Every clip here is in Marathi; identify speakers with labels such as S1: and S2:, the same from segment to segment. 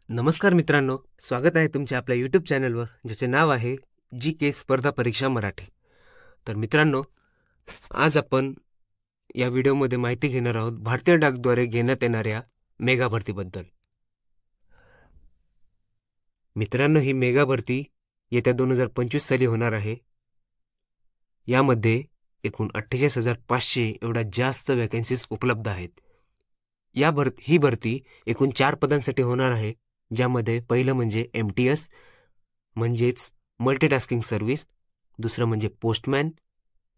S1: नमस्कार मित्रांनो, स्वागत आहे तुमच्या आपल्या यूट्यूब चॅनलवर, ज्याचे नाव आहे GK स्पर्धा परीक्षा मराठी. तर मित्रांनो, आज आपण या व्हिडिओमध्ये माहिती घेणार आहोत भारतीय डाकद्वारे घेण्यात येणाऱ्या मेगा भरतीबद्दल. मित्रांनो, ही मेगा भरती येत्या 2025 साली होणार आहे. यामध्ये एकूण 48,500 एवढ्या जास्त वॅकन्सीज उपलब्ध आहेत. ही भरती एकूण 4 पदांसाठी होणार आहे, ज्यामध्ये पहिलं म्हणजे MTS म्हणजेच मल्टीटास्किंग सर्व्हिस, दुसरं म्हणजे पोस्टमॅन,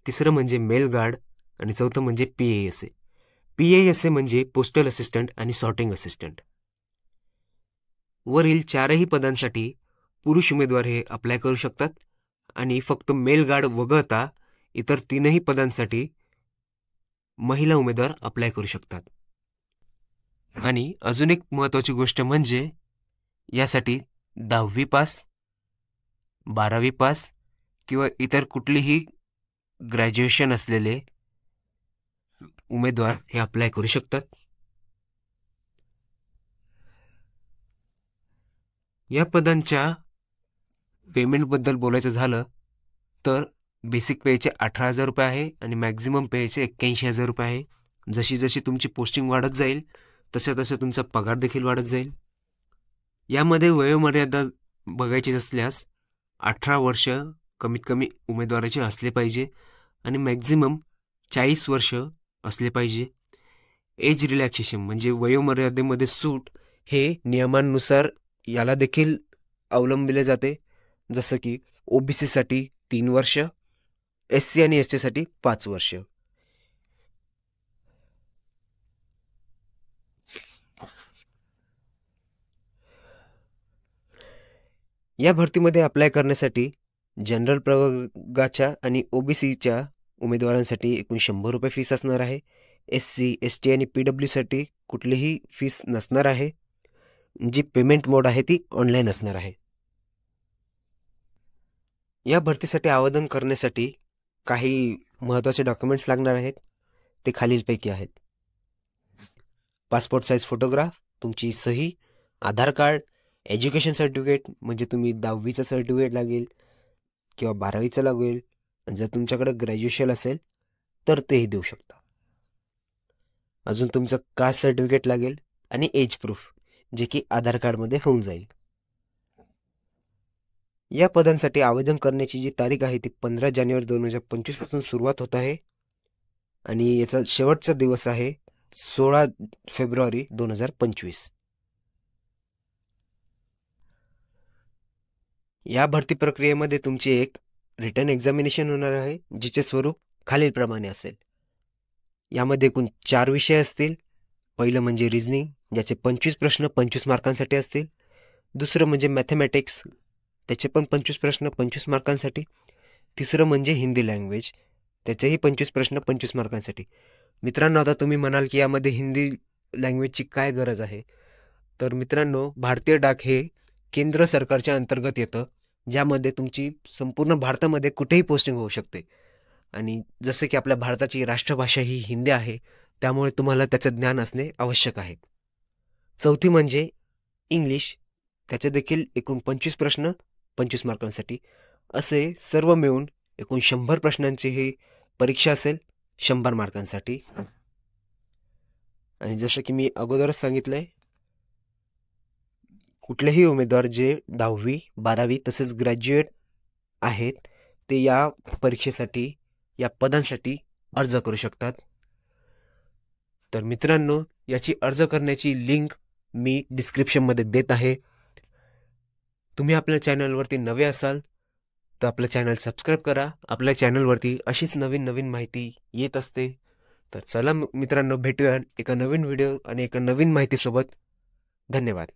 S1: तिसरं म्हणजे मेल गार्ड आणि चौथं म्हणजे PASA. PASA म्हणजे पोस्टल असिस्टंट आणि सॉर्टिंग असिस्टंट. वरील 4ही पदांसाठी पुरुष उमेदवार हे अप्लाय करू शकतात आणि फक्त मेल गार्ड वगळता इतर 3ही पदांसाठी महिला उमेदवार अप्लाय करू शकतात. आणि अजून एक महत्त्वाची गोष्ट म्हणजे यासाठी 10वी पास, 12वी पास किंवा इतर कुठलीही ग्रॅज्युएशन असलेले उमेदवार हे अप्लाय करू शकतात. या पदांच्या पेमेंटबद्दल बोलायचं झालं तर बेसिक पेचे 18,000 रुपये आहे आणि मॅक्झिमम पेचे 81,000 रुपये आहे. जशी जशी तुमची पोस्टिंग वाढत जाईल तसं तुमचा पगार देखील वाढत जाईल. यामध्ये वयोमर्यादा बघायची असल्यास 18 वर्ष कमीत कमी उमेदवाराचे असले पाहिजे आणि मॅक्झिमम 40 वर्ष असले पाहिजे. एज रिलॅक्सेशन म्हणजे वयोमर्यादेमध्ये सूट हे नियमांनुसार याला देखील अवलंबिले जाते. जसं की OBC साठी 3 वर्ष, SC आणि ST साठी 5 वर्ष. या भरतीमध्ये अप्लाय करण्यासाठी जनरल प्रवर्गाच्या आणि OBCच्या उमेदवारांसाठी एकूण 100 रुपये फीस असणार आहे. SC, ST आणि PW साठी कुठलीही फीस नसणार आहे. जी पेमेंट मोड आहे ती ऑनलाईन असणार आहे. या भरतीसाठी आवेदन करण्यासाठी काही महत्त्वाचे डॉक्युमेंट्स लागणार आहेत. ते खालीलपैकी आहेत: पासपोर्ट साईज फोटोग्राफ, तुमची सही, आधार कार्ड, एज्युकेशन सर्टिफिकेट म्हणजे तुम्ही 10वीचं सर्टिफिकेट लागेल किंवा 12वीचं लागेल. जर तुमच्याकडे ग्रॅज्युएशन असेल तर तेही देऊ शकता. अजून तुमचं कास्ट सर्टिफिकेट लागेल आणि एज प्रूफ जे की आधार कार्डमध्ये होऊन जाईल. या पदांसाठी आवेदन करण्याची जी तारीख आहे ती 15 जानेवारी 2025 पासून सुरुवात होत आहे आणि याचा शेवटचा दिवस आहे 16 फेब्रुवारी 2025. या भरती प्रक्रियेमध्ये तुमची एक रिटन एक्झामिनेशन होणार आहे, जिचे स्वरूप खालीलप्रमाणे असेल. यामध्ये एकूण 4 विषय असतील. पहिलं म्हणजे रिझनिंग, ज्याचे 25 प्रश्न 25 मार्कांसाठी असतील. दुसरं म्हणजे मॅथमॅटिक्स, त्याचे पण 25 प्रश्न 25 मार्कांसाठी. तिसरं म्हणजे हिंदी लँग्वेज, त्याचेही 25 प्रश्न 25 मार्कांसाठी. मित्रांनो, आता तुम्ही म्हणाल की यामध्ये हिंदी लँग्वेजची काय गरज आहे? तर मित्रांनो, भारतीय डाक हे केंद्र सरकारच्या अंतर्गत येतं, ज्यामध्ये तुमची संपूर्ण भारतामध्ये कुठेही पोस्टिंग होऊ शकते. आणि जसं की आपल्या भारताची राष्ट्रभाषा ही हिंदी आहे, त्यामुळे तुम्हाला त्याचं ज्ञान असणे आवश्यक आहे. चौथी म्हणजे इंग्लिश, त्याचे देखील एकूण 25 प्रश्न 25 मार्कांसाठी. असे सर्व मिळून एकूण 100 प्रश्नांची ही परीक्षा असेल 100 मार्कांसाठी. आणि जसं की मी अगोदरच सांगितलंय, कुठलेही उमेदवार जे 10वी 12वी तसेच ग्रॅज्युएट आहेत ते या परीक्षेसाठी या पदांसाठी अर्ज करू शकतात. तर मित्रांनो, याची अर्ज करण्याची लिंक मी डिस्क्रिप्शनमध्ये देत आहे. तुम्ही आपल्या चॅनलवरती नवे असाल तर आपलं चॅनल सबस्क्राईब करा. आपल्या चॅनलवरती अशीच नवीन नवीन माहिती येत असते. तर चला मित्रांनो, भेटूया एका नवीन व्हिडिओ आणि एका नवीन माहितीसोबत. धन्यवाद.